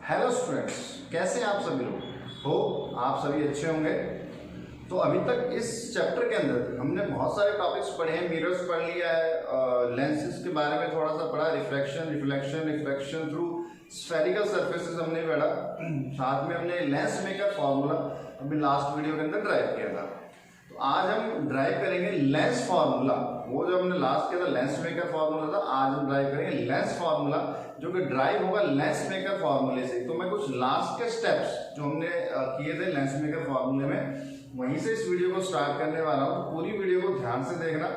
Hello students, कैसे हैं आप सभी लोग? हो आप सभी अच्छे होंगे। तो अभी तक इस चैप्टर के अंदर हमने बहुत सारे टॉपिक्स पढ़े हैं। मिरर्स पढ़ लिया है, लेंसेज के बारे में थोड़ा सा पढ़ा, रिफ्लेक्शन थ्रू स्फेरिकल सरफेसेस हमने पढ़ा, साथ में हमने लेंस मेकर फॉर्मूला अभी लास्ट वीडियो के अंदर ड्राइव किया था। तो आज हम ड्राइव करेंगे लेंस फार्मूला। वो जो हमने लास्ट किया था लेंस मेकर फार्मूला था, आज हम ड्राइव करेंगे लेंस फार्मूला, जो कि ड्राइव होगा लेंस मेकर फार्मूले से। तो मैं कुछ लास्ट के स्टेप्स जो हमने किए थे लेंस मेकर फार्मूले में, वहीं से इस वीडियो को स्टार्ट करने वाला हूँ। तो पूरी वीडियो को ध्यान से देखना।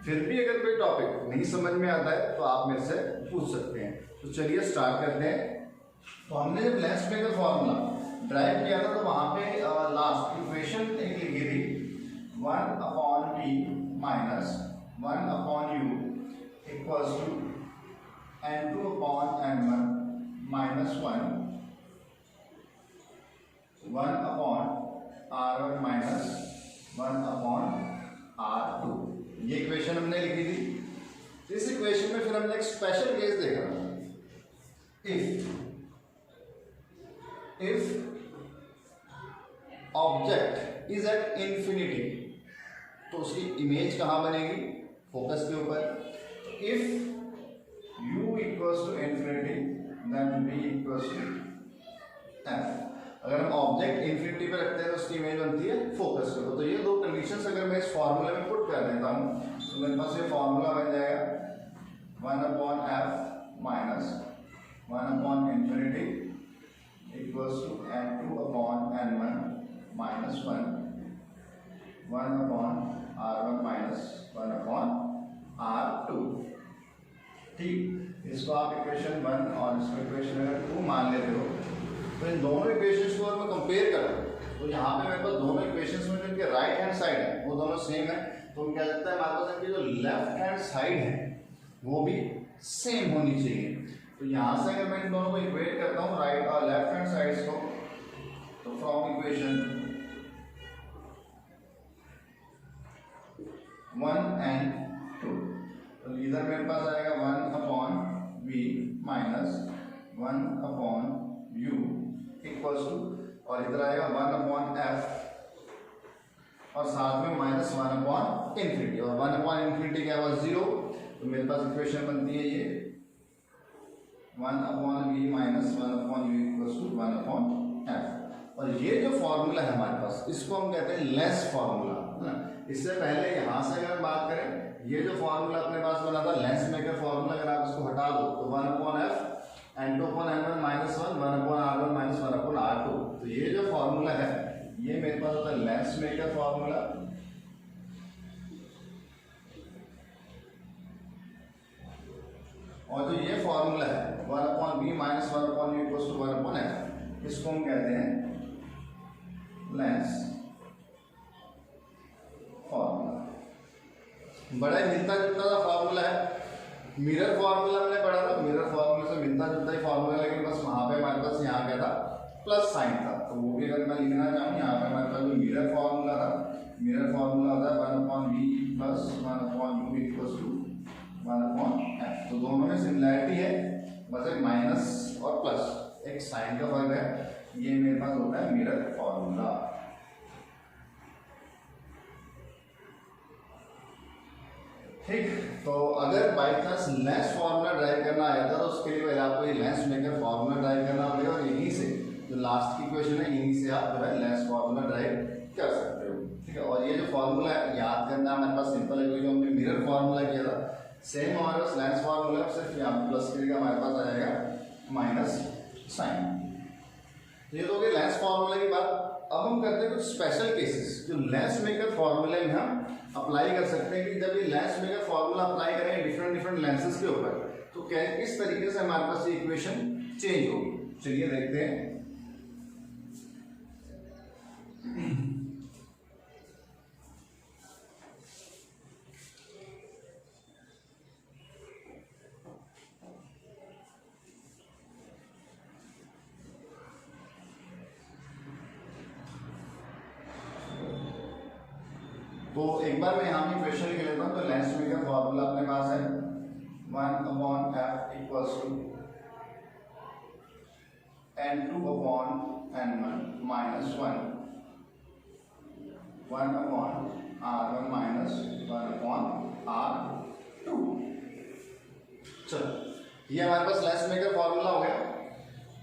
फिर भी अगर कोई टॉपिक नहीं समझ में आता है तो आप मेरे से पूछ सकते हैं। तो चलिए स्टार्ट करते हैं। तो हमने जब लेंस मेकर फार्मूला ड्राइव किया था तो वहां पे लास्ट इक्वेशन एक लिखी थी, 1/p minus 1/u equals to n2/n1 minus 1/r1 minus 1/r2। ये इक्वेशन हमने लिखी थी। इस इक्वेशन में फिर हमने एक स्पेशल केस देखा, if object is at infinity, तो उसकी इमेज कहां बनेगी? फोकस के ऊपर। If u equals to infinity then v equals to f। अगर हम ऑब्जेक्ट इंफिनिटी पे रखते हैं तो उसकी इमेज बनती है फोकस के ऊपर। तो ये दो कंडीशंस अगर मैं इस फॉर्मूले में पुट कर देता हूं तो मेरे पास ये फॉर्मूला बन जाएगा 1/f minus 1/infinity equals to n2/n1 minus 1/r1 minus 1/r2। ठीक, इसको आप इक्वेशन 1 और इसको इक्वेशन 2 मान लेते हो। तो इन दोनों इक्वेशंस को अगर मैं कंपेयर करूं तो यहाँ पे मेरे पास दोनों इक्वेशंस में जो इनके राइट हैंड साइड है वो दोनों सेम है। तो हम कह सकते हैं हमारे पास इनकी जो लेफ्ट हैंड साइड है वो भी सेम होनी चाहिए। तो यहाँ से अगर मैं इन दोनों को इक्वेट करता हूँ राइट और लेफ्ट हैंड साइड्स को, तो फ्रॉम इक्वेशन 1 and 2, तो इधर मेरे पास आएगा 1/v minus 1/u equals to, और इधर आएगा 1/f और साथ में माइनस 1/infinity, और 1/infinity क्या हुआ? 0। तो मेरे पास इक्वेशन बनती है ये 1/v minus 1/u equals to 1/f। और ये जो फॉर्मूला है हमारे पास, इसको हम कहते हैं लेंस फार्मूला, है ना। इससे पहले यहाँ से अगर बात करें, ये जो फॉर्मूला अपने पास बना था लेंस मेकर फॉर्मूला, अगर आप इसको हटा दो तो 1/f n2/n1 minus 1/r1 minus 1/r2। तो ये जो फॉर्मूला है ये मेरे पास होता है लेंस मेकर फॉर्मूला। और जो ये फॉर्मूला है 1/v minus 1/u equals to 1/f, इसको हम कहते हैं लेंस फॉर्मूला। बड़ा ही मिलता जुलता सा फॉर्मूला है। मिरर फॉर्मूला हमने पढ़ा था, मिरर फॉर्मूला से मिलता जुलता ही फॉर्मूला, लेकिन बस वहां पे हमारे पास यहाँ क्या था? प्लस साइन था। तो वो भी अगर मैं लिखना चाहूँ, यहाँ पे हमारे पास जो मिरर फॉर्मूला था, मिरर फॉर्मूला होता है 1/v plus 1/u equals to 1/f। तो दोनों में सिमिलैरिटी है, बस एक माइनस और प्लस, एक साइन का फर्क है। ये मेरे पास होता है मिरर फॉर्मूला। ठीक, तो अगर by chance lens formula drive करना आया था तो उसके लिए पहले आपको ये लेंस मेकर फार्मूला ड्राइव करना पड़ेगा, और यहीं से जो लास्ट की क्वेश्चन है यहीं से आप जो है लेंस फार्मूला ड्राइव कर सकते हो। ठीक है, और ये जो फार्मूला है याद करना हमारे पास सिंपल है, क्योंकि हमने मिरर फार्मूला किया था सेम हमारे पास लेंस फार्मूला है, सिर्फ यहाँ प्लस के लिए हमारे पास आ जाएगा माइनस साइन। तो ये तो हो गई लेंस फार्मूला की बात। अब हम करते हैं कुछ स्पेशल केसेस जो लेंस मेकर फार्मूले में हम अप्लाई कर सकते हैं। कि जब ये लेंस मेकर फार्मूला अप्लाई करेंगे डिफरेंट लेंसेज के ऊपर, तो क्या किस तरीके से हमारे पास ये इक्वेशन चेंज होगी। चलिए देखते हैं। तो एक बार मैं यहाँ पे क्वेश्चन लिख लेता हूँ। तो लेंस मेकर फॉर्मूला अपने पास है 1/f equals to n2 upon n1 minus 1 upon r1 minus 1 upon r2। चलो ये हमारे पास लेंस मेकर फॉर्मूला हो गया।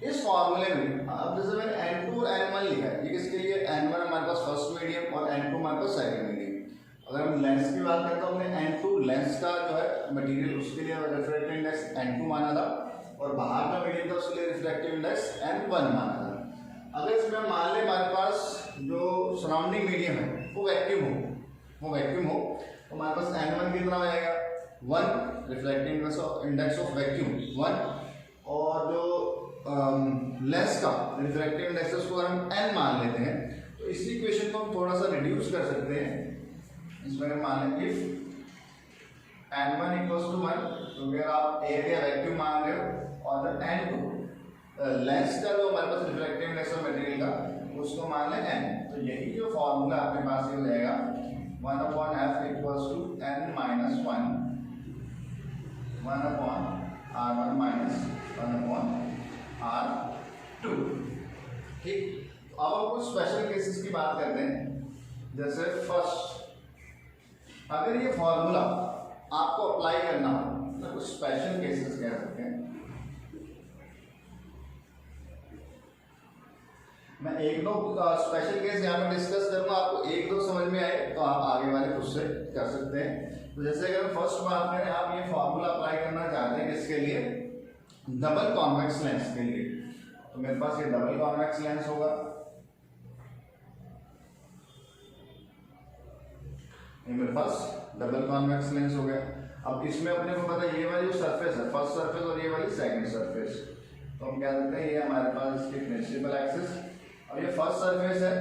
इस फॉर्मूले में अब जैसे मैंने n2 और n1 लिखा है, ये किसके लिए, n1 हमारे पास फर्स्ट मीडियम और n2 हमारे पास सेकंड मीडियम। अगर हम लेंस की बात करें तो हमने n2 लेंस का जो है मटेरियल उसके लिए रिफ्रैक्टिव इंडेक्स n2 माना था और बाहर का मीडियम था उसके लिए रिफ्रैक्टिव इंडेक्स n1 माना था। अगर इसमें हम मान लें हमारे पास जो सराउंडिंग मीडियम है वो वैक्यूम हो तो हमारे पास n1 कितना हो जाएगा 1 रिफ्रैक्टिव इंडेक्स ऑफ वैक्यूम 1 और जो लेंस का रिफ्रैक्टिव इंडेक्स उसको अगर हम n मान लेते हैं तो इस इक्वेशन को हम थोड़ा सा रिड्यूस कर सकते हैं। इसमें अगर मान लें इफ n1 इक्वल्स टू 1 तो अगर आप एरिया वैक्यूम मान रहे हो और n2 लेंस का जो हमारे पास रिफ्रैक्टिव इंडेक्स ऑफ मटेरियल का उसको मान लें n, तो यही जो फॉर्मूला आपके पास ये हो जाएगा 1 upon f equals to n minus 1 upon r1 minus 1 upon r2। ठीक, अब हम कुछ स्पेशल केसेस की बात करते हैं। जैसे फर्स्ट, अगर ये फॉर्मूला आपको अप्लाई करना हो तो कुछ स्पेशल केसेस कह सकते हैं। मैं एक दो स्पेशल केस यहाँ पे डिस्कस करूंगा, आपको एक दो समझ में आए तो आप आगे वाले खुद से कर सकते हैं। तो जैसे अगर फर्स्ट बात करें, आप ये फॉर्मूला अप्लाई करना चाहते हैं किसके लिए, डबल कॉन्वेक्स लेंस के लिए, तो मेरे पास ये डबल कॉन्वेक्स लेंस होगा, ये मेरे पास डबल कॉन्वेक्स लेंस हो गया। अब इसमें अपने को पता है ये वाली जो सरफेस है फर्स्ट सरफेस और ये वाली सेकंड सरफेस, तो हम क्या करते हैं ये हमारे पास इसकी प्रिंसिपल एक्सिस। अब ये फर्स्ट सरफेस है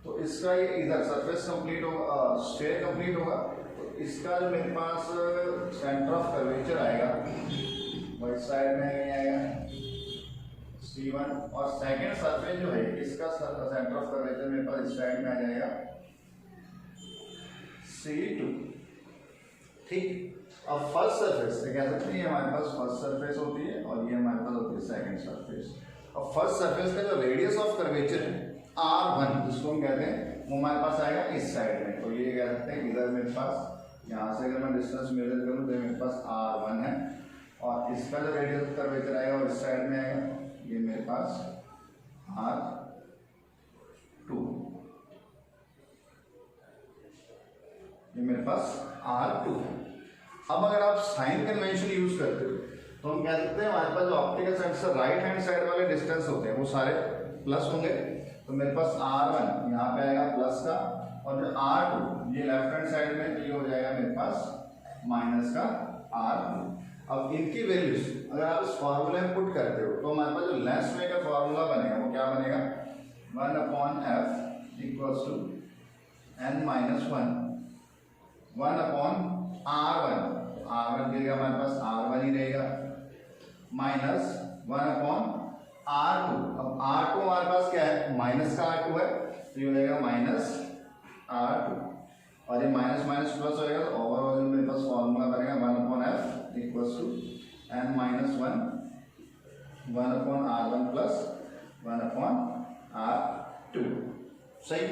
तो इसका ये इधर सरफेस कंप्लीट होगा, स्फीयर कंप्लीट होगा, तो इसका जो मेरे पास सेंटर ऑफ कर्वेचर आएगा वो इस साइड में आएगा C1 और सेकंड सरफेस जो है इसका सेंटर ऑफ कर्वेचर मेरे पास इस साइड में आ जाएगा C2। ठीक, अब फर्स्ट सरफेस कह सकते हैं हमारे पास फर्स्ट सरफेस होती है और ये हमारे पास होती है सेकंड सरफेस। अब फर्स्ट सरफेस का जो रेडियस ऑफ कर्वेचर है R1 जिसको हम कहते हैं वो हमारे पास आएगा इस साइड में, तो ये कह सकते हैं इधर मेरे पास यहाँ से अगर मैं डिस्टेंस मेजर करूँ तो मेरे पास R1 है और इसका जो रेडियस ऑफ कर्वेचर आएगा वो इस साइड में आएगा, ये मेरे पास R2, ये मेरे पास R2 है। अब अगर आप साइन कन्वेंशन यूज करते हो तो हम कह सकते हैं हमारे पास जो ऑप्टिकल सेंटर से राइट हैंड साइड वाले डिस्टेंस होते हैं वो सारे प्लस होंगे, तो मेरे पास R1 यहाँ पे आएगा प्लस का और जो R2 ये लेफ्ट हैंड साइड में ये हो जाएगा मेरे पास माइनस का R2। अब इनकी वैल्यूज अगर आप इस फॉर्मूले में पुट करते हो तो हमारे पास जो लेंस मेकर फॉर्मूला बनेगा वो क्या बनेगा 1 upon f equals to n minus 1 upon R1 के लिए हमारे पास R1 ही रहेगा माइनस 1 अपॉन R2। अब R2 हमारे पास क्या है माइनस का R2 है तो ये हो जाएगा माइनस R2 और ये माइनस माइनस प्लस होएगा तो ओवरऑल मेरे पास फॉर्मूला बनेगा 1 upon f equals to n minus 1 upon R1 plus 1 upon R2। सही,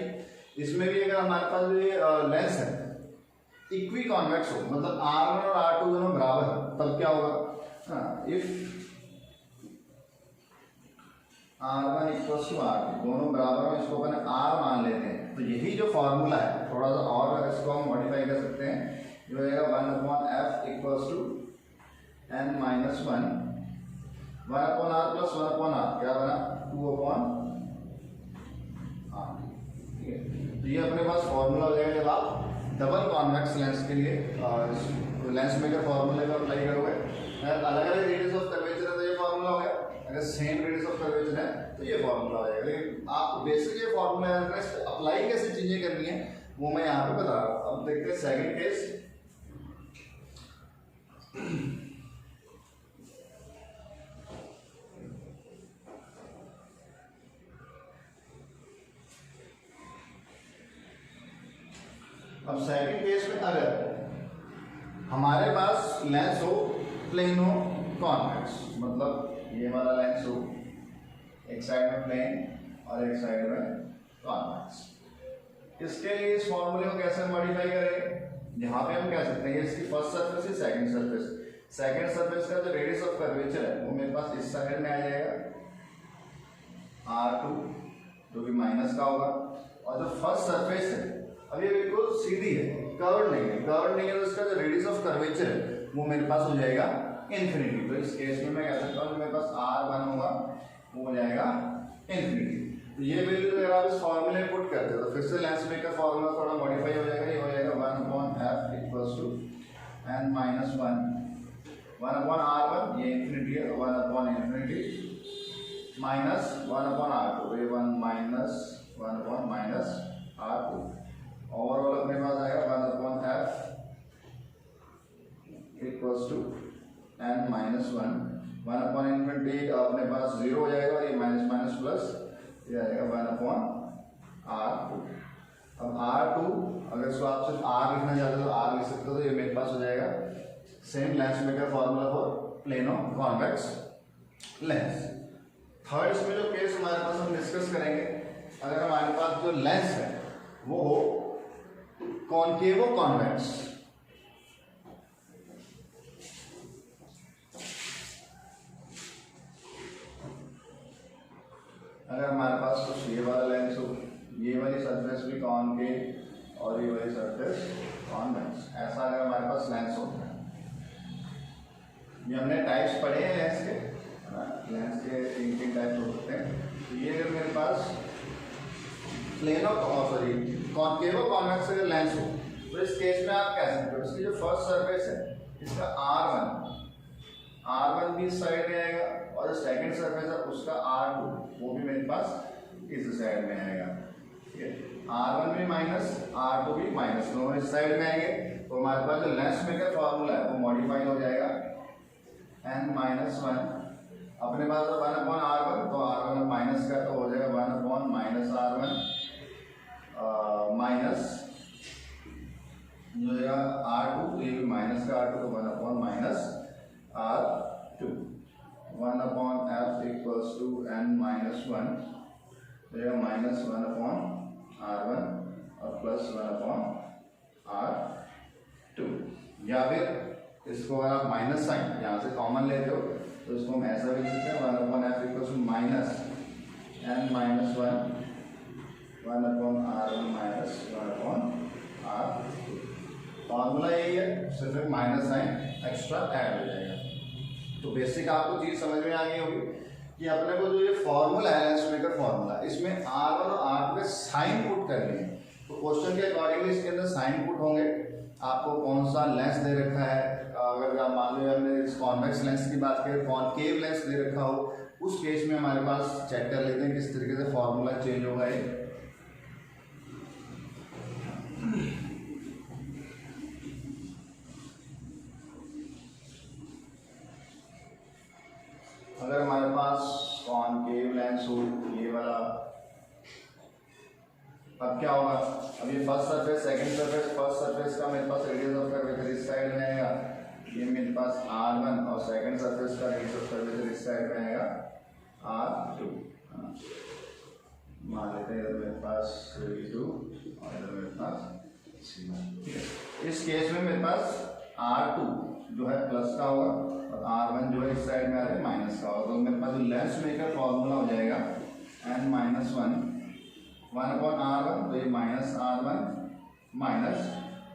इसमें भी अगर हमारे पास जो ये लेंस है इक्वी कॉन्वेक्स हो मतलब R1 और R2 दोनों बराबर है तब क्या होगा, if R1 equals to R2 दोनों बराबर हो, इसको अपन R मान लेते हैं, तो यही जो फॉर्मूला है थोड़ा सा और इसको हम मॉडिफाई कर सकते हैं, जो रहेगा 1 upon f equals to n minus 1 upon r plus 1 upon r क्या बना 2 अपॉन r। ठीक है, तो ये अपने पास फॉर्मूला हो जाएगा जब आप डबल कॉन्वेक्स लेंस के लिए लेंस मेकर फॉर्मूले का अप्लाई करोगे। अगर अलग अलग रेडियस ऑफ कर्वेचर है तो ये फॉर्मूला हो गया, अगर सेम रेडियस ऑफ कर्वेचर है तो ये फॉर्मूला हो जाएगा। लेकिन आप बेसिक ये फॉर्मूला अप्लाई कैसे चीजें करनी है वो मैं यहाँ पे बता रहा हूँ। अब देखते हैं सेकंड केस। अब सेकंड केस में अगर हमारे पास लेंस हो प्लेनो कॉन्वेक्स, मतलब ये वाला लेंस हो एक साइड में प्लेन और एक साइड में कॉन्वेक्स। इसके लिए इस फॉर्मूले को कैसे मॉडिफाई करेंगे, यहाँ पे हम कह सकते हैं इसकी फर्स्ट सरफेस है, सेकंड सरफेस का जो रेडियस ऑफ कर्वेचर है वो मेरे पास इस साइड में आ जाएगा R2 जो कि माइनस का होगा, और जो फर्स्ट सरफेस है अब ये बिल्कुल सीधी है, कर्व्ड नहीं है तो इसका जो रेडियस ऑफ कर्वेचर है वो मेरे पास हो जाएगा इन्फिनिटी। तो इस केस में मैं कह सकता हूँ मेरे पास R1 होगा वो हो जाएगा इन्फिनिटी। तो ये वैल्यू अगर आप इस फॉर्मूले में पुट करते हो तो फिर से लेंस मेकर फॉर्मूला थोड़ा मॉडिफाई हो जाएगा, ये हो जाएगा 1/f equals to n minus 1/r1, ये इन्फिनिटी है तो 1/इन्फिनिटी माइनस 1/r2, तो ये 1 माइनस 1/माइनस r2। ओवरऑल अपने पास आएगा 1/f equals to n minus 1/इन्फिनिटी अपने पास 0 हो जाएगा और ये माइनस माइनस प्लस ये आएगा 1/r2। अब r2 अगर इसको आप सिर्फ r लिखना चाहते हो तो r लिख सकते हो, तो ये मेरे पास हो जाएगा same lens maker formula for plano convex lens. Third इसमें जो केस हमारे पास हम डिस्कस करेंगे, अगर हमारे पास जो लेंस है वो हो कॉनकेवो कॉन्वेक्स। अगर हमारे पास कुछ ये वाला लेंस हो, ये वाली सरफेस भी कॉनकेव और ये वाली सरफेस कॉन्वेक्स, ऐसा अगर हमारे पास लेंस होता है, ये हमने टाइप्स पढ़े हैं लेंस के, लेंस के 3 टाइप्स हो सकते हैं। तो ये अगर मेरे पास कॉनकेवो कॉन्वेक्स अगर लेंस हो तो इस केस में आप कह सकते हो इसकी जो फर्स्ट सरफेस है इसका R1 भी इस साइड में आएगा और जो सेकंड सरफेस है उसका R2 वो भी मेरे पास इस साइड में आएगा, ठीक है। R1 भी माइनस R2 भी माइनस, दोनों इस साइड में आएंगे तो हमारे पास जो लेंस मेकर फॉर्मूला है वो मॉडिफाई हो जाएगा n माइनस 1 अपने पास 1/r1, तो r1 माइनस का तो हो जाएगा 1/माइनस r1 माइनस जो है R2, ये भी माइनस का R2 तो 1/माइनस R2, 1/f equals to n minus 1 तो यह माइनस 1/r1 और प्लस 1/r2। या फिर इसको अगर आप माइनस साइन यहाँ से कॉमन लेते हो तो इसको हम ऐसा भी लिख सकते हैं 1/f equals to minus n minus 1/r1 minus 1/r2। Formula यही है, सिर्फ एक माइनस साइन एक्स्ट्रा ऐड हो जाएगा। तो बेसिक आपको चीज समझ में आ गई होगी कि अपने को जो ये फॉर्मूला है लेंस मेकर फॉर्मूला, इसमें R1 और R2 के साइन पुट करने हैं। तो क्वेश्चन के अकॉर्डिंगली इसके अंदर साइन पुट होंगे, आपको कौन सा लेंस दे रखा है, अगर आप मान लो हमने इस कॉन्वेक्स लेंस की बात करें, कॉनकेव लेंस दे रखा हो, उस केस में हमारे पास चेक कर लेते हैं किस तरीके से फॉर्मूला चेंज होगा ये। अगर हमारे पास कॉनकेव लेंस हो ये वाला, अब क्या होगा, अब ये first surface second surface, first surface का मेरे पास रेडियस ऑफ कर्वेचर इस साइड में आएगा, ये मेरे पास R1 और सेकंड सरफेस का रेडियस ऑफ कर्वेचर इस साइड में आएगा R2। मान लेते हैं इधर मेरे पास 2 और इधर मेरे पास 3। इस केस में मेरे पास R2 जो है प्लस का होगा और R1 जो है इस साइड में आ रहा है माइनस का होगा, तो मेरे पास जो लेंस मेकर फॉर्मूला हो जाएगा n माइनस 1/r1, तो ये माइनस R1 माइनस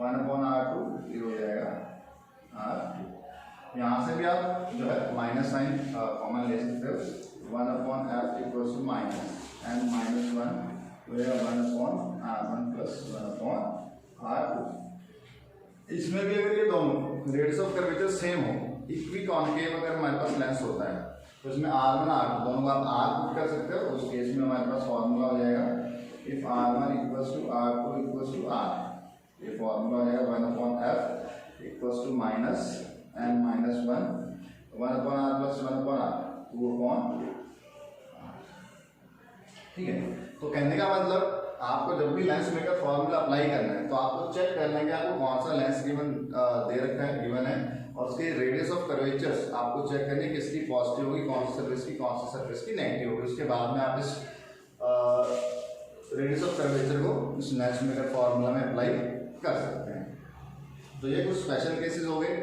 1/r2, ये हो जाएगा R2। यहाँ से भी आप जो है माइनस साइन कॉमन ले सकते हो, 1/f equals to minus n minus 1 तो ये 1/r1 प्लस 1/r2। इसमें भी अगर ये दोनों रेडियस ऑफ कर्वेचर सेम हो, इक्वी कॉनकेव अगर हमारे पास लेंस होता है तो इसमें R1 R2 दोनों का आप R पुट कर सकते हो, उस केस में हमारे पास फॉर्मूला हो जाएगा if R1 equals to R2 equals to R, ये फॉर्मूला हो जाएगा 1/f equals to minus n minus 1 1/r plus 1/r 2/r, ठीक है। तो कहने का मतलब आपको जब भी लेंस मेकर फॉर्मूला अप्लाई करना है तो आपको चेक करना है कि आपको कौन सा लेंस गिवन दे रखा है, गिवन है और उसके रेडियस ऑफ कर्वेचर्स आपको चेक करनी है किसकी पॉजिटिव होगी, कौन सी सर्फेस की नेगेटिव होगी। उसके बाद में आप इस रेडियस ऑफ कर्वेचर को इस लेंसमेकर फॉर्मूला में अप्लाई कर सकते हैं। तो ये कुछ स्पेशल केसेस हो गए।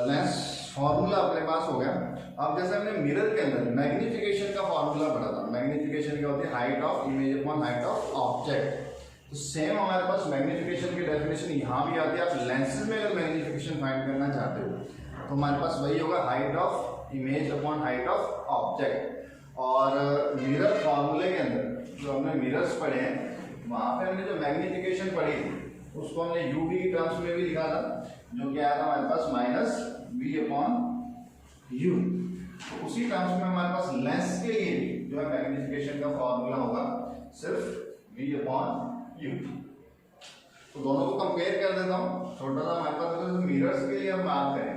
लेंस फॉर्मूला अपने पास हो गया। अब जैसे हमने मिरर के अंदर मैग्निफिकेशन का फॉर्मूला पढ़ा था, मैग्निफिकेशन क्या होती है, height of image upon height of object. तो सेम हमारे पास मैग्निफिकेशन की डेफिनेशन यहाँ भी आती है। आप लेंसेज में अगर मैग्निफिकेशन फाइंड करना चाहते हो तो हमारे पास वही होगा, height of image upon height of object. और मिरर फॉर्मूले के अंदर जो हमने मिरर्स पढ़े हैं वहाँ पे हमने जो मैग्निफिकेशन पढ़ी उसको हमने यू वी की टर्म्स में भी लिखा था, जो क्या आया था हमारे पास माइनस वी अपॉन यू। तो उसी टर्म्स में हमारे पास लेंस के लिए जो है मैग्निफिकेशन का फॉर्मूला होगा सिर्फ वी अपॉन यू। तो दोनों को कंपेयर कर देता हूँ। छोटा सा हमारे पास मिरर्स के लिए हम बात करें,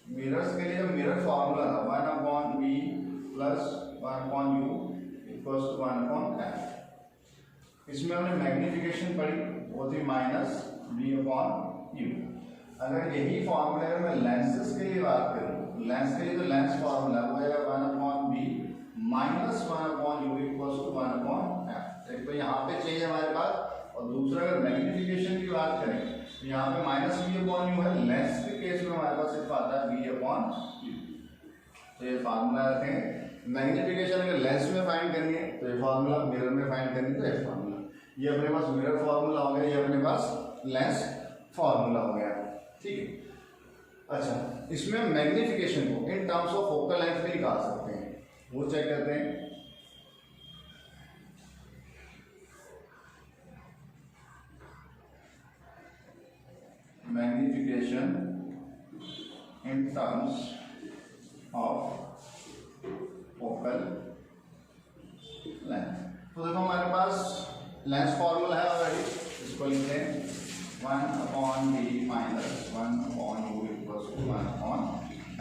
मिरर्स के लिए जो मिरर फॉर्मूला था 1 upon v plus 1 upon u equals to 1 upon f. इसमें हमने मैग्निफिकेशन पढ़ी, वो थी माइनस वी अपॉन यू। अगर यही फॉर्मूला है मैं लेंसेज के लिए बात करूँ, लेंस के लिए जो लेंस फॉर्मूला वो है 1 upon v minus 1 upon u equals to 1 upon f. एक तो यहाँ पे चाहिए हमारे पास, और दूसरा अगर मैग्निफिकेशन की बात करें तो यहाँ पे माइनस वी अपॉन यू है। लेंस के केस में हमारे पास सिर्फ आता है वी अपॉन यू। तो ये फार्मूला रखें। मैग्निफिकेशन अगर लेंस में फाइंड करनी है तो ये फार्मूला, मिरर में फाइंड करनी है तो ये फार्मूला। ये अपने पास मिरर फार्मूला हो गया, ये अपने पास लेंस फार्मूला हो गया, ठीक है। अच्छा, इसमें मैग्निफिकेशन को in terms of focal length में निकाल सकते हैं, वो चेक करते हैं। Magnification in terms of focal length. तो देखो हमारे पास लेंस फॉर्मूला है ऑलरेडी, इसको लिखते हैं 1 upon v minus 1 upon u equals to 1 upon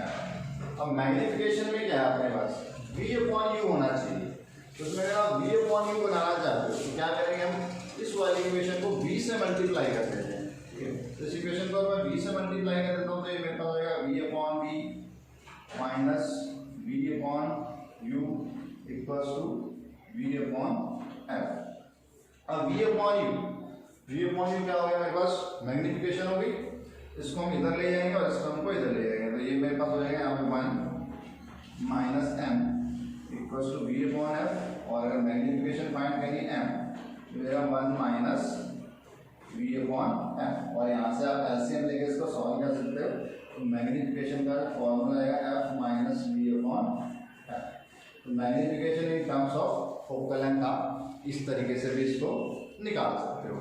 f. अब मैग्निफिकेशन में क्या है अपने पास, वी अपॉन यू होना चाहिए। तो उसमें अगर आप वी अपॉन यू बनाना चाहते हो तो क्या करेंगे, हम इस वाली इक्वेशन को v से मल्टीप्लाई कर देते हैं। तो इस इक्वेशन को मैं v से मल्टीप्लाई कर देता हूँ तो ये मेरे पास हो जाएगा v upon v minus v upon u equals to v upon f। अब v अपॉन u क्या हो गया मेरे पास, मैग्निफिकेशन हो गई। इसको हम इधर ले जाएंगे और इस टर्म को इधर ले जाएंगे, तो ये मेरे पास हो जाएगा यहाँ पे 1 minus m equals to v upon f। और अगर मैग्निफिकेशन फाइंड करेंगे m तो मेरा 1 माइनस v अपॉन f। और यहाँ से आप एलसीएम लेके इसको सॉल्व कर सकते हो। तो मैग्निफिकेशन का फॉर्मूला आएगा f minus v upon f। तो magnification in terms of focal length आप इस तरीके से भी इसको निकाल सकते हो।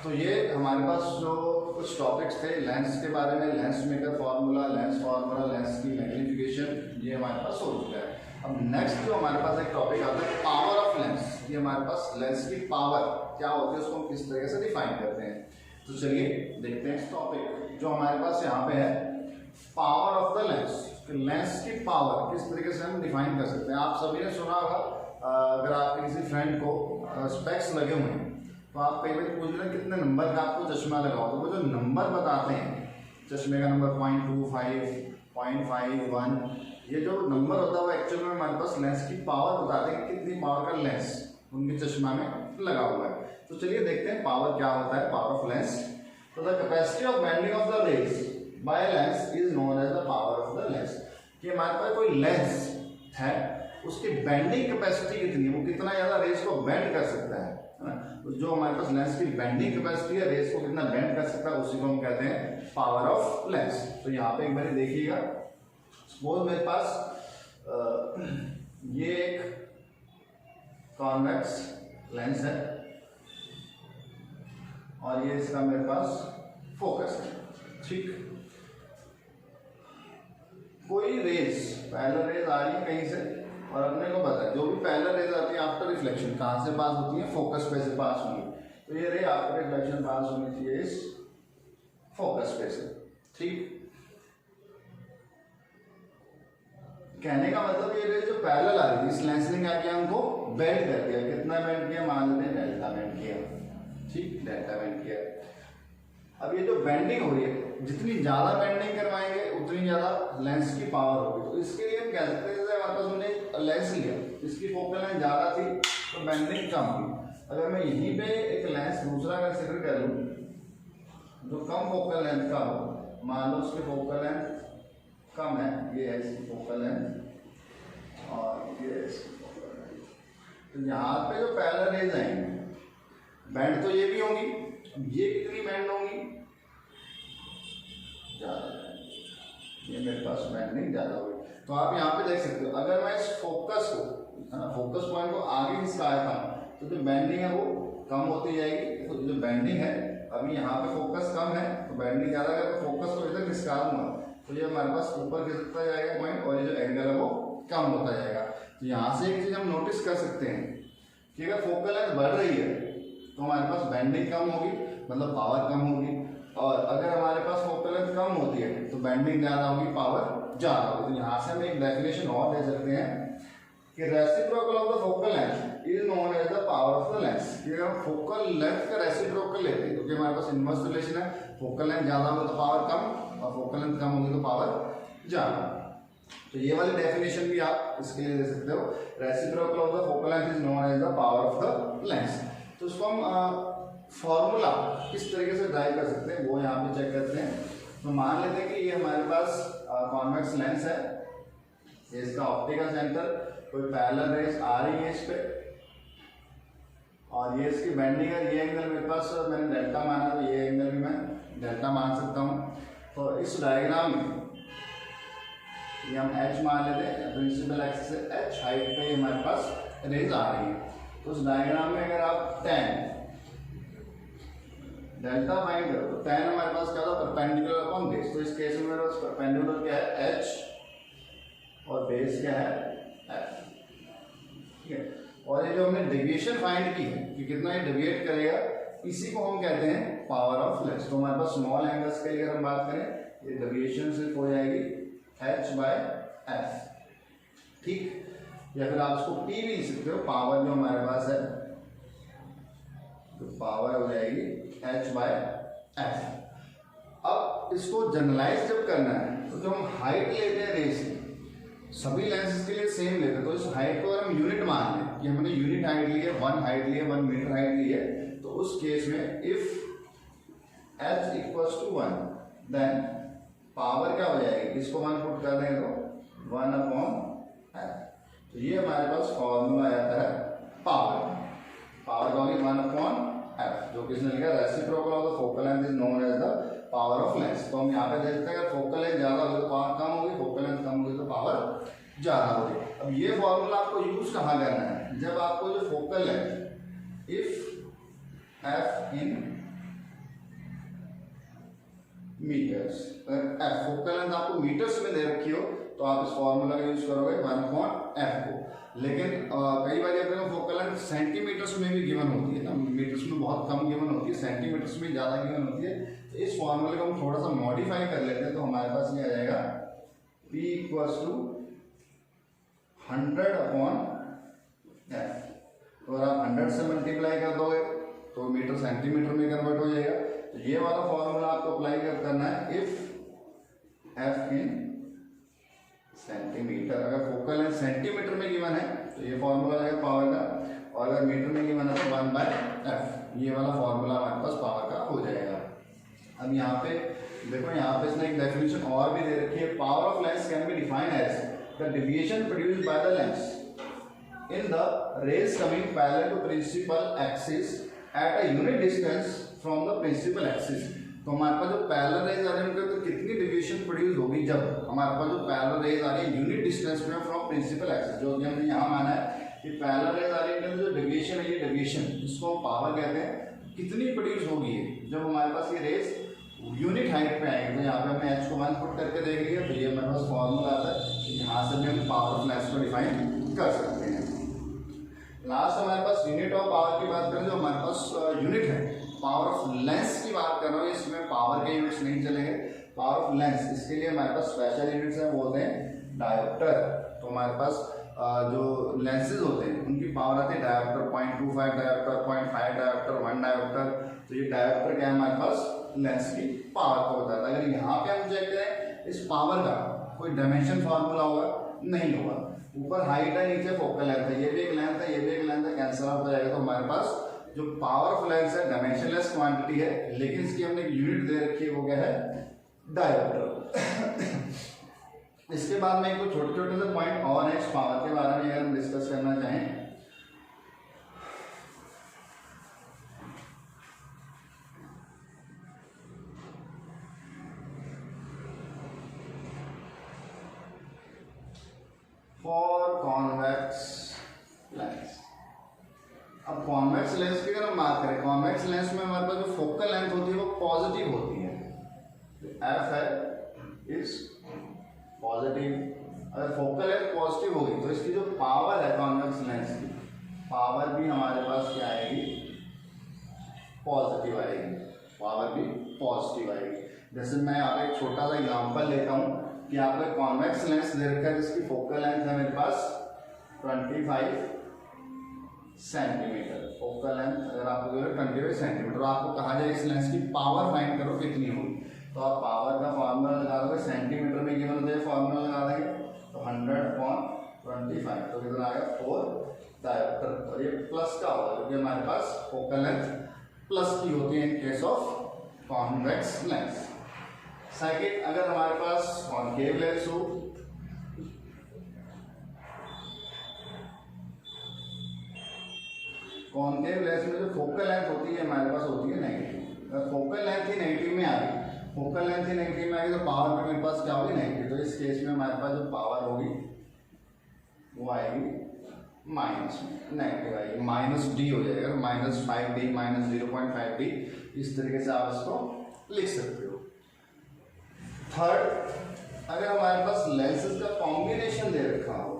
तो ये हमारे पास जो कुछ टॉपिक्स थे लेंस के बारे में, लेंस मेकर फॉर्मूला, लेंस की मैग्निफिकेशन, ये हमारे पास हो चुका है। अब नेक्स्ट जो हमारे पास एक टॉपिक आता है पावर ऑफ लेंस। ये हमारे पास लेंस की पावर क्या होती है उसको हम किस तरीके से डिफाइन करते हैं। तो चलिए देखते हैं इस टॉपिक जो हमारे पास यहाँ पे है, power of the lens. Lens की पावर किस तरीके से हम डिफाइन कर सकते हैं। आप सभी ने सुना होगा, अगर आपके किसी फ्रेंड को स्पेक्स लगे हुए हैं तो आप कई बार पूछ रहे कितने नंबर का आपको चश्मा लगाओ, तो वो जो नंबर बताते हैं चश्मे का नंबर 0.25, 0.51, ये जो नंबर होता है वो एक्चुअल में हमारे पास लेंस की पावर बताते हैं कि कितनी पावर का लेंस उनके चश्मा में लगा हुआ है। तो चलिए देखते हैं पावर क्या होता है, पावर ऑफ लेंस। तो the capacity of bending of the rays by lens is known as the power of the lens. कि हमारे पास कोई लेंस है, उसकी बेंडिंग कैपेसिटी कितनी है, वो कितना ज़्यादा रेज को बेंड कर सकता है ना। तो जो हमारे पास लेंस की बेंडिंग कैपेसिटी है, रेज को कितना बेंड कर सकता है, उसी को हम कहते हैं पावर ऑफ लेंस। तो यहाँ पे एक बार देखिएगा, सपोज मेरे पास ये एक कॉन्वेक्स लेंस है और ये इसका मेरे पास फोकस है, ठीक। कोई रेज, पैरेलल रेज आ रही है कहीं से और अपने को पता है जो भी पैरेलल रेज आती है आफ्टर रिफ्लेक्शन कहाँ से पास होती है, फोकस पे से पास होगी। तो ये रे आफ्टर रिफ्लेक्शन पास होनी चाहिए इस फोकस पे से, ठीक। कहने का मतलब ये रे जो पैरेलल आ रही थी, इस लेंस ने क्या किया, उनको बेंड कर दिया। कितना बेंड किया, मान लेते हैं डेल्टा बेंड किया, ठीक, डेल्टा बेंड किया। अब ये जो बेंडिंग हो रही है, जितनी ज़्यादा बेंडिंग करवाएंगे उतनी ज़्यादा लेंस की पावर होगी। तो इसके लिए हम कह सकते हैं जैसे हमारे पास हमने लेंस लिया, इसकी फोकल लेंथ ज़्यादा थी तो बेंडिंग कम हुई। अगर मैं यहीं पे एक लेंस दूसरा कंसिडर कर लूँ जो कम फोकल लेंथ का हो, मान लो उसकी फोकल लेंथ कम है, ये है इसकी फोकल लेंथ और ये इसकी फोकल लेंथ, तो यहाँ पे जो पैरेलल रेज आएंगे बैंड तो ये भी होंगी, ये कितनी बैंड होंगी, ज़्यादा, ये मेरे पास बैंडिंग ज़्यादा होगी। तो आप यहाँ पे देख सकते हो अगर मैं इस फोकस को, है ना, फोकस पॉइंट को आगे खिसकाया था तो जो बैंडिंग है वो कम होती जाएगी। तो जो बैंडिंग है अभी यहाँ पे फोकस कम है तो बैंडिंग ज़्यादा, अगर फोकस को इधर खिसका दूंगा तो ये हमारे पास ऊपर खिसकता जाएगा पॉइंट और ये जो एंगल है वो कम होता जाएगा। तो यहाँ से एक चीज़ हम नोटिस कर सकते हैं कि अगर फोकल लेंथ बढ़ रही है तो हमारे पास बैंडिंग कम होगी, मतलब पावर कम होगी, और अगर हमारे पास फोकल लेंथ कम होती है तो बैंडिंग ज़्यादा होगी, पावर ज़्यादा होगी। तो यहाँ से हम एक डेफिनेशन और दे सकते हैं कि reciprocal of the focal length is known as the power of the lens. कि अगर हम फोकल लेंथ का रेसिप्रोकल लेते हैं क्योंकि हमारे पास इनवर्स रिलेशन है, फोकल लेंथ ज़्यादा होगी तो पावर कम और फोकल लेंथ कम होगी तो पावर ज़्यादा। तो ये वाली डेफिनेशन भी आप इसके लिए दे सकते हो, reciprocal of the focal length is known as the power of the lens. तो इसको हम फॉर्मूला किस तरीके से ड्राइव कर सकते हैं वो यहाँ पे चेक करते हैं। तो मान लेते हैं कि ये हमारे पास कॉन्वेक्स लेंस है, ये इसका ऑप्टिकल सेंटर, कोई पैरेलल रेज आ रही है इस पे और ये इसकी बेंडिंग है, ये एंगल मेरे पास मैंने डेल्टा माना तो ये एंगल भी मैं डेल्टा मान सकता हूँ। तो इस डायग्राम में ये हम h मान लेते हैं, प्रिंसिपल एक्सिस से h हाइट पे हमारे पास रेज आ रही है। तो उस डायग्राम में अगर आप tan डेल्टा फाइंड करो तो tan हमारे पास क्या था, परपेंडिकुलर अपॉन बेस। तो इस केस में मेरे पास परपेंडिकुलर क्या है h और बेस क्या है f, ठीक है। और ये जो हमने डेविएशन फाइंड की है कि कितना ये डेविएट करेगा, इसी को हम कहते हैं पावर ऑफ लेंस। तो हमारे पास स्मॉल एंगल्स के लिए अगर हम बात करें ये डेविएशन सिर्फ हो जाएगी h/f, ठीक। या फिर आप इसको p भी लिख सकते हो, पावर जो हमारे पास है तो पावर हो जाएगी h/f। अब इसको जनरलाइज जब करना है तो जो हम हाइट लेते हैं रेस की, सभी लेंसेज के लिए सेम लेते हैं, तो इस हाइट को अगर हम यूनिट मान लें कि हमने यूनिट हाइट ली है, 1 हाइट ली है, 1 मीटर हाइट ली है, तो उस केस में इफ h = 1 देन पावर क्या हो जाएगी, इसको मान पुट कर देंगे तो 1/f। तो ये हमारे पास फॉर्मूला आता है पावर का होगी 1/f, जो किसने लिखा, reciprocal of the focal length is known as the power of lens. तो हम यहाँ पे देखते हैं फोकल लेंथ ज्यादा होगी तो पावर कम होगी, फोकल लेंथ कम होगी तो पावर ज्यादा होगी। अब ये फॉर्मूला आपको यूज कहाँ करना है, जब आपको जो focal length if f in metres, अगर फोकल लेंथ आपको मीटर्स में दे रखी हो तो आप इस फॉर्मूला का यूज करोगे 1/f को। लेकिन कई बार अपने को फोकल लेंथ सेंटीमीटर्स में भी गिवन होती है ना, मीटर्स में बहुत कम गिवन होती है, सेंटीमीटर्स में ज़्यादा गिवन होती है। तो इस फॉर्मूले को हम थोड़ा सा मॉडिफाई कर लेते हैं, तो हमारे पास ये आ जाएगा p = 100/f। तो अगर आप 100 से मल्टीप्लाई कर दोगे तो मीटर सेंटीमीटर में कन्वर्ट हो जाएगा। तो ये वाला फॉर्मूला आपको अप्लाई करना है इफ f इन सेंटीमीटर। अगर फोकल लेंथ सेंटीमीटर में गिवन है तो ये फॉर्मूला आएगा पावर का, और अगर मीटर में गिवन है तो 1/f, ये वाला फॉर्मूला हमारे पास पावर का हो जाएगा। अब यहाँ पे देखो, यहाँ पे इसने एक डेफिनेशन और भी दे रखी है, power of lens can be defined as the deviation produced by the lens in the rays coming parallel to principal axis at a unit distance from the principal axis. तो हमारे पास जो पैरेलल रेज आ रही है तो कितनी deviation produce होगी जब हमारे पास जो पैरेलल रेज आ रही है यूनिट डिस्टेंस में फ्रॉम प्रिंसिपल एक्सिस, जो कि हमने यहाँ माना है कि पैरेलल रेज आ रही है, जो डेविएशन है ये डेविएशन जिसको हम पावर कहते हैं, कितनी प्रोड्यूस होगी जब हमारे पास ये रेज यूनिट हाइट पे आएंगे। तो यहाँ पे हमने h को 1 पुट करके देख लिया, तो ये हमारे पास फॉर्मूला आता है, यहाँ से भी हम पावर ऑफ लेंस को डिफाइन कर सकते हैं। लास्ट हमारे पास यूनिट ऑफ पावर की बात करें, जो हमारे पास यूनिट है पावर ऑफ लेंस की बात कर रहा हूँ, इसमें पावर के यूनिट्स नहीं चलेंगे, पावर ऑफ लेंस, इसके लिए हमारे पास स्पेशल यूनिट्स हैं, वो होते हैं डायोप्टर। तो हमारे पास जो लेंसेज होते हैं उनकी पावर आती है डायोप्टर, 0.25 डायोप्टर, 0.5 डायोप्टर, 1 डायोप्टर। तो ये डायोप्टर क्या है हमारे पास लेंस की पावर को बताता है। अगर यहाँ पे हम चेक करें इस पावर का कोई डायमेंशन फॉर्मूला होगा? नहीं होगा। ऊपर हाइट है, नीचे फोकल लेंथ है, ये भी एक लेंथ है, ये भी एक लेंथ है, कैंसिल आउट हो जाएगा। तो हमारे पास जो पावर ऑफ लेंस है डायमेंशनलेस क्वांटिटी है, लेकिन इसकी हमने एक यूनिट दे रखी है, वो क्या है? डायोप्टर। इसके बाद में कुछ छोटे छोटे से पॉइंट और है पावर के बारे में अगर हम डिस्कस करना चाहें। फॉर कॉन्वेक्स लेंस, अब कॉन्वेक्स लेंस की अगर हम बात करें, कॉन्वेक्स लेंस में हमारे पास जो फोकल लेंथ होती है वो पॉजिटिव होती है। एफ है इज पॉजिटिव। अगर फोकल लेंथ पॉजिटिव होगी तो इसकी जो पावर है कॉन्वेक्स लेंस की, पावर भी हमारे पास क्या आएगी? पॉजिटिव आएगी। पावर भी पॉजिटिव आएगी। जैसे मैं यहाँ पे एक छोटा सा एग्जांपल लेता हूँ कि आपको एक कॉन्वेक्स लेंस दे रखा है जिसकी फोकल लेंथ है मेरे पास 25 सेंटीमीटर। फोकल लेंथ अगर आपको 25 सेंटीमीटर, आपको कहा जाए इस लेंस की पावर फाइंड करो कितनी होगी, तो आप पावर का फॉर्मूला लगा दोगे, सेंटीमीटर में गिवन होता है, फॉर्मूला लगा देंगे तो 100/25, तो कितना आएगा? 4 डायोप्टर। और ये प्लस का होगा क्योंकि हमारे पास फोकल लेंथ प्लस की होती है in case of convex lens. Second, अगर हमारे पास कॉनकेव लेंस हो, कॉनकेव लेंस में जो फोकल लेंथ होती है हमारे पास होती है नेगेटिव। अगर फोकल लेंथ ही नेगेटिव में आ गई, फोकल लेंथ ही नेगेटिव में आ गई तो पावर भी मेरे पास क्या होगी? नेगेटिव। तो इस केस में हमारे पास जो पावर होगी वो आएगी माइनस में, नेगेटिव आएगी, -d हो जाएगा, -5d, -0.5d, इस तरीके से आप इसको लिख सकते हो। थर्ड, अगर हमारे पास लेंसेज का कॉम्बिनेशन दे रखा हो,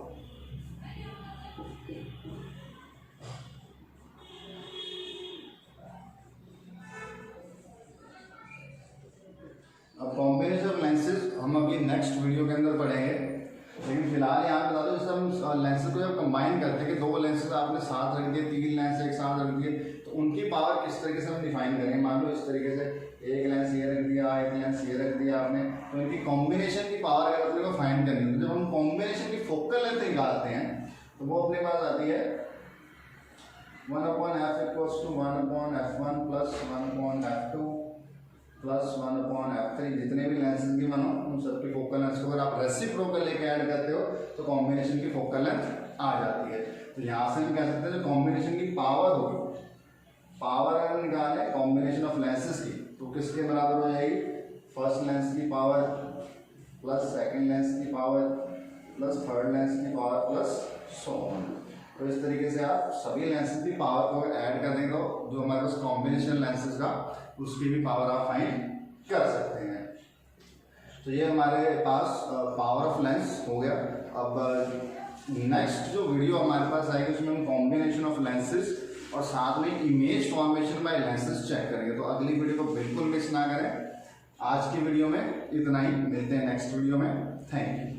अब कॉम्बिनेशन ऑफ लेंसेज हम अभी नेक्स्ट वीडियो के अंदर पढ़ेंगे, लेकिन फिलहाल यहाँ बता दो जैसे हम लेंसेज को जब कंबाइन करते हैं कि दो लेंसेज आपने साथ रख दिए, 3 लेंस एक साथ रख दिए, तो उनकी पावर किस तरीके से हम डिफाइन करेंगे। मान लो इस तरीके से एक लेंस ये रख दिया, एक लेंस ये रख दिया आपने, तो इनकी कॉम्बिनेशन की पावर अगर अपने को फाइंड करनी है, तो जब हम कॉम्बिनेशन की फोकल लेंथ निकालते हैं तो वो अपने पास आती है 1/f = 1/f1 + 1/f2 + 1/f3। जितने भी लेंसेज की मानो उन सबकी फोकल लेंथ को अगर आप रेसिप्रोकल लेके ऐड करते हो तो कॉम्बिनेशन की फोकल लेंथ आ जाती है। तो यहाँ से हम कह सकते हैं जो कॉम्बिनेशन की पावर होगी, पावर अगर निकालें कॉम्बिनेशन ऑफ लेंसेज की तो किसके बराबर हो जाएगी? फर्स्ट लेंस की पावर प्लस सेकंड लेंस की पावर प्लस थर्ड लेंस की पावर प्लस सो ऑन। तो इस तरीके से आप सभी लेंसेज की पावर को ऐड कर देंगे तो जो हमारे पास कॉम्बिनेशन लेंसेज का उसकी भी पावर आप फाइंड कर सकते हैं। तो ये हमारे पास पावर ऑफ लेंस हो गया। अब नेक्स्ट जो वीडियो हमारे पास आएगी उसमें हम कॉम्बिनेशन ऑफ लेंसेज और साथ में image formation by lenses check करेंगे। तो अगली वीडियो को बिल्कुल मिस ना करें। आज की वीडियो में इतना ही, मिलते हैं नेक्स्ट वीडियो में। Thank you.